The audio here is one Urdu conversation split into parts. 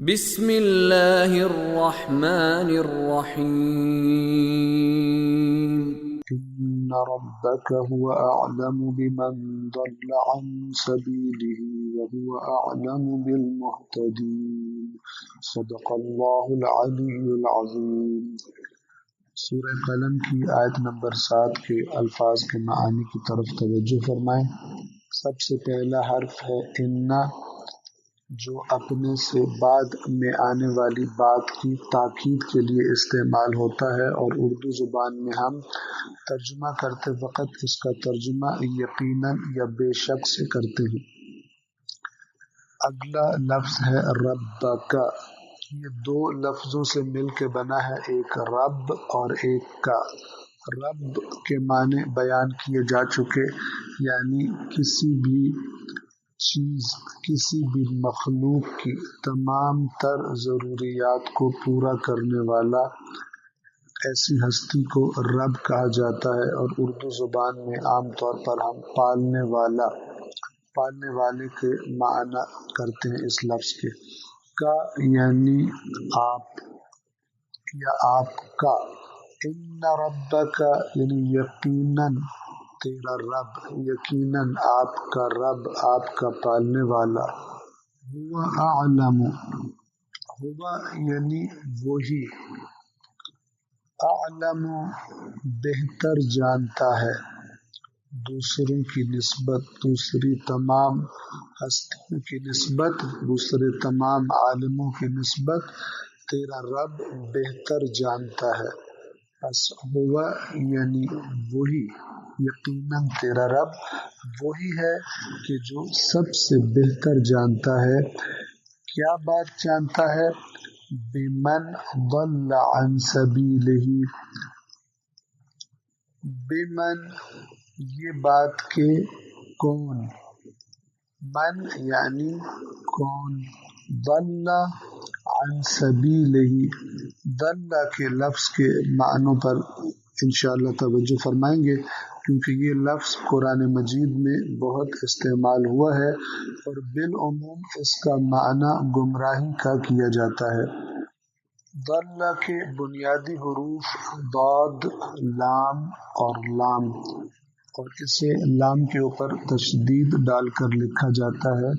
بسم اللہ الرحمن الرحیم إن ربك هو أعلم بمن ضل عن سبيله وهو أعلم بالمهتدين صدق الله العلي العظيم۔ سورہ قلم کی آیت نمبر 7 کے الفاظ کے معانی کی طرف توجہ فرمائیں۔ سب سے پہلا حرف ہے ان، جو اپنے سے بعد میں آنے والی بات کی تاکید کے لیے استعمال ہوتا ہے، اور اردو زبان میں ہم ترجمہ کرتے وقت اس کا ترجمہ یقیناً یا بے شک سے کرتے ہیں۔ اگلا لفظ ہے ربک۔ یہ دو لفظوں سے مل کے بنا ہے، ایک رب اور ایک کا۔ رب کے معنی بیان کیے جا چکے، یعنی کسی بھی چیز، کسی بھی مخلوق کی تمام تر ضروریات کو پورا کرنے والا، ایسی ہستی کو رب کہا جاتا ہے، اور اردو زبان میں عام طور پر ہم پالنے والا، پالنے والے کے معنی کرتے ہیں اس لفظ کے۔ کا یعنی آپ یا آپ کا۔ ان ربک یعنی یقیناً تیرا رب، یقیناً آپ کا رب، آپ کا پالنے والا۔ ہوا اعلم، ہوا یعنی وہی، اعلم بہتر جانتا ہے، دوسروں کی نسبت، دوسری تمام ہستیوں کی نسبت، دوسرے تمام عالموں کی نسبت تیرا رب بہتر جانتا ہے۔ بس ہوا یعنی وہی، یقیناً تیرا رب وہی ہے کہ جو سب سے بہتر جانتا ہے۔ کیا بات جانتا ہے؟ بمن ضل عن سبیلہ، بمن یہ بات کہ کون، من یعنی کون، ضل عن سبیلہ، ضل کے لفظ کے معنوں پر انشاءاللہ توجہ فرمائیں گے، کیونکہ یہ لفظ قرآن مجید میں بہت استعمال ہوا ہے، اور بالعموم اس کا معنی گمراہی کا کیا جاتا ہے۔ ضل کے بنیادی حروف ضاد، لام اور لام، اور اسے لام کے اوپر تشدید ڈال کر لکھا جاتا ہے،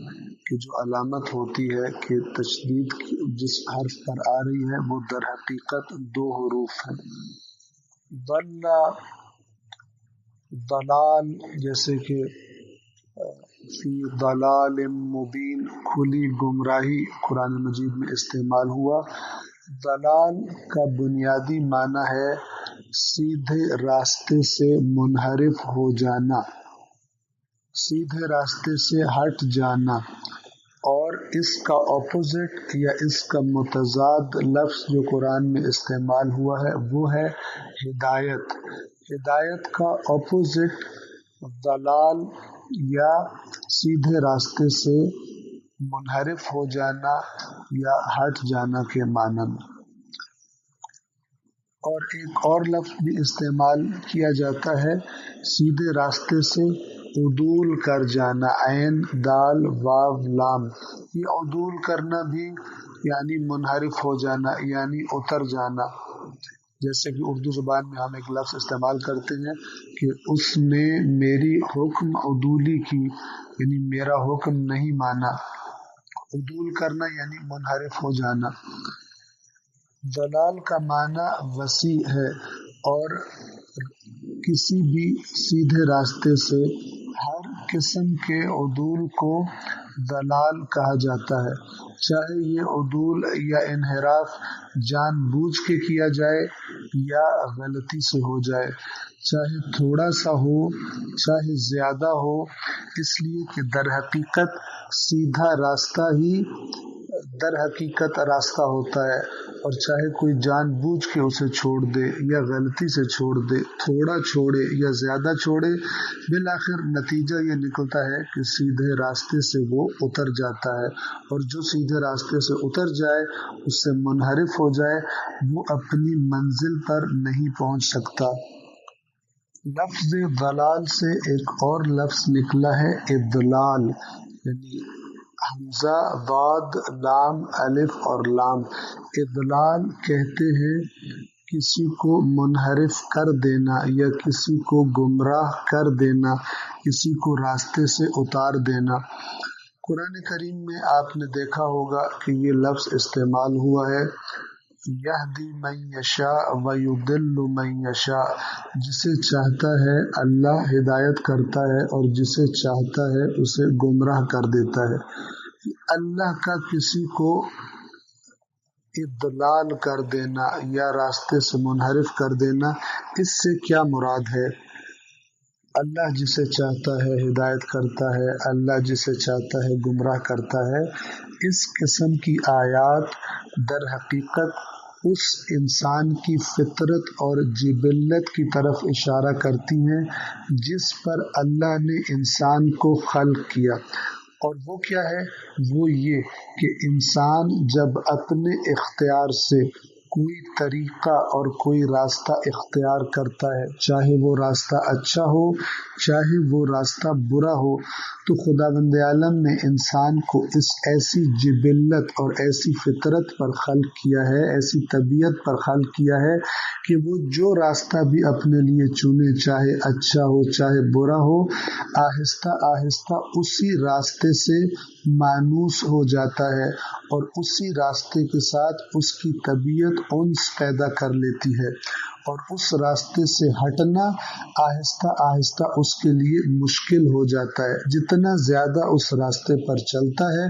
کہ جو علامت ہوتی ہے کہ تشدید جس حرف پر آ رہی ہے وہ در حقیقت دو حروف ہیں۔ ضل، ضلال، جیسے کہ فی ضلال مبین، کھلی گمراہی قرآن مجید میں استعمال ہوا۔ ضلال کا بنیادی معنی ہے سیدھے راستے سے منحرف ہو جانا، سیدھے راستے سے ہٹ جانا، اور اس کا اپوزٹ یا اس کا متضاد لفظ جو قرآن میں استعمال ہوا ہے وہ ہے ہدایت۔ ہدایت کا اپوزٹ ضلال یا سیدھے راستے سے منحرف ہو جانا یا ہٹ جانا کے معنی میں۔ اور ایک اور لفظ بھی استعمال کیا جاتا ہے سیدھے راستے سے عدول کر جانا، عین دال واو لام، یہ عدول کرنا بھی یعنی منحرف ہو جانا، یعنی اتر جانا۔ جیسے کہ اردو زبان میں ہم ایک لفظ استعمال کرتے ہیں کہ اس نے میری حکم عدولی کی، یعنی میرا حکم نہیں مانا۔ عدول کرنا یعنی منحرف ہو جانا۔ ضلال کا معنی وسیع ہے، اور کسی بھی سیدھے راستے سے ہر قسم کے عدول کو ضلال کہا جاتا ہے، چاہے یہ عدول یا انحراف جان بوجھ کے کیا جائے یا غلطی سے ہو جائے، چاہے تھوڑا سا ہو چاہے زیادہ ہو، اس لیے کہ در حقیقت سیدھا راستہ ہی در حقیقت راستہ ہوتا ہے، اور چاہے کوئی جان بوجھ کے اسے چھوڑ دے یا غلطی سے چھوڑ دے، تھوڑا چھوڑے یا زیادہ چھوڑے، بالآخر نتیجہ یہ نکلتا ہے کہ سیدھے راستے سے وہ اتر جاتا ہے، اور جو سیدھے راستے سے اتر جائے، اس سے منحرف ہو جائے، وہ اپنی منزل پر نہیں پہنچ سکتا۔ لفظ ضلال سے ایک اور لفظ نکلا ہے اضلال، یعنی حمزہ، ضاد، لام، الف اور لام۔ اضلال کہتے ہیں کسی کو منحرف کر دینا یا کسی کو گمراہ کر دینا، کسی کو راستے سے اتار دینا۔ قرآن کریم میں آپ نے دیکھا ہوگا کہ یہ لفظ استعمال ہوا ہے، یہدی من یشاء ویضل من یشاء، جسے چاہتا ہے اللہ ہدایت کرتا ہے اور جسے چاہتا ہے اسے گمراہ کر دیتا ہے۔ اللہ کا کسی کو اضلال کر دینا یا راستے سے منحرف کر دینا، اس سے کیا مراد ہے؟ اللہ جسے چاہتا ہے ہدایت کرتا ہے، اللہ جسے چاہتا ہے گمراہ کرتا ہے۔ اس قسم کی آیات در حقیقت اس انسان کی فطرت اور جبلت کی طرف اشارہ کرتی ہیں جس پر اللہ نے انسان کو خلق کیا، اور وہ کیا ہے؟ وہ یہ کہ انسان جب اپنے اختیار سے کوئی طریقہ اور کوئی راستہ اختیار کرتا ہے، چاہے وہ راستہ اچھا ہو چاہے وہ راستہ برا ہو، تو خداوند عالم نے انسان کو اس ایسی جبلت اور ایسی فطرت پر خلق کیا ہے، ایسی طبیعت پر خلق کیا ہے کہ وہ جو راستہ بھی اپنے لیے چنے، چاہے اچھا ہو چاہے برا ہو، آہستہ آہستہ اسی راستے سے مانوس ہو جاتا ہے اور اسی راستے کے ساتھ اس کی طبیعت انس پیدا کر لیتی ہے، اور اس راستے سے ہٹنا آہستہ آہستہ اس کے لیے مشکل ہو جاتا ہے۔ جتنا زیادہ اس راستے پر چلتا ہے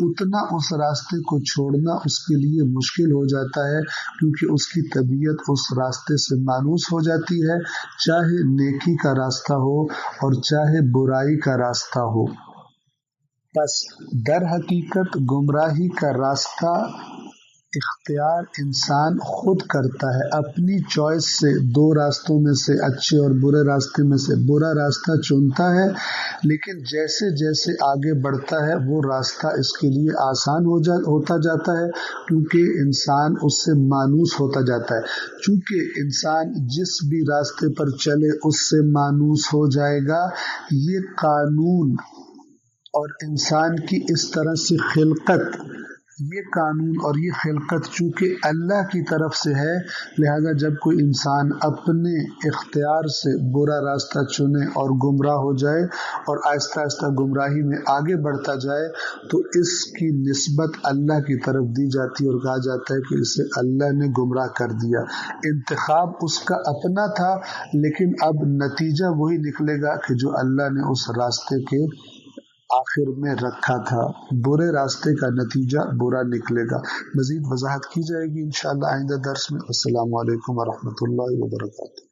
اتنا اس راستے کو چھوڑنا اس کے لیے مشکل ہو جاتا ہے، کیونکہ اس کی طبیعت اس راستے سے مانوس ہو جاتی ہے، چاہے نیکی کا راستہ ہو اور چاہے برائی کا راستہ ہو۔ بس در حقیقت گمراہی کا راستہ اختیار انسان خود کرتا ہے، اپنی چوائس سے دو راستوں میں سے، اچھے اور برے راستے میں سے برا راستہ چنتا ہے، لیکن جیسے جیسے آگے بڑھتا ہے وہ راستہ اس کے لیے آسان ہوتا جاتا ہے، کیونکہ انسان اس سے مانوس ہوتا جاتا ہے۔ چونکہ انسان جس بھی راستے پر چلے اس سے مانوس ہو جائے گا، یہ قانون اور انسان کی اس طرح سے خلقت، یہ قانون اور یہ خلقت چونکہ اللہ کی طرف سے ہے، لہذا جب کوئی انسان اپنے اختیار سے برا راستہ چنے اور گمراہ ہو جائے اور آہستہ آہستہ گمراہی میں آگے بڑھتا جائے، تو اس کی نسبت اللہ کی طرف دی جاتی ہے اور کہا جاتا ہے کہ اسے اللہ نے گمراہ کر دیا۔ انتخاب اس کا اپنا تھا، لیکن اب نتیجہ وہی نکلے گا کہ جو اللہ نے اس راستے کے آخر میں رکھا تھا، برے راستے کا نتیجہ برا نکلے گا۔ مزید وضاحت کی جائے گی انشاءاللہ آئندہ درس میں۔ السلام علیکم ورحمۃ اللہ وبرکاتہ۔